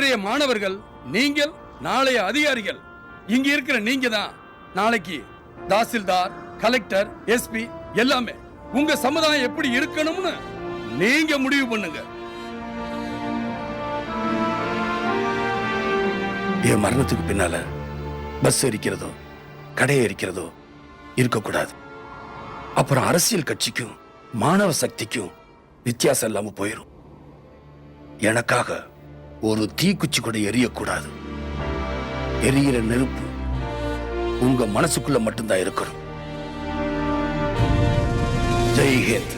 இன்றைய மாணவர்கள் நீங்கள், நாளைய அதிகாரிகள். இங்க இருக்கிற நீங்க தான் நாளைக்கு தாசில்தார், கலெக்டர், எஸ்பி எல்லாமே. உங்க சமுதாயம் எப்படி இருக்கணும்னு நீங்க முடிவு பண்ணுங்க. என் மரணத்துக்கு பின்னால பஸ் எரிக்கிறதோ கடையை எரிக்கிறதோ இருக்கக்கூடாது. அப்புறம் அரசியல் கட்சிக்கும் மாணவ சக்திக்கும் வித்தியாசம் இல்லாம போயிரும். எனக்காக ஒரு தீக்குச்சி கூட எரியக்கூடாது. எரியிற நெருப்பு உங்க மனசுக்குள்ள மட்டும்தான் இருக்கணும். ஜெய் ஹிந்த்.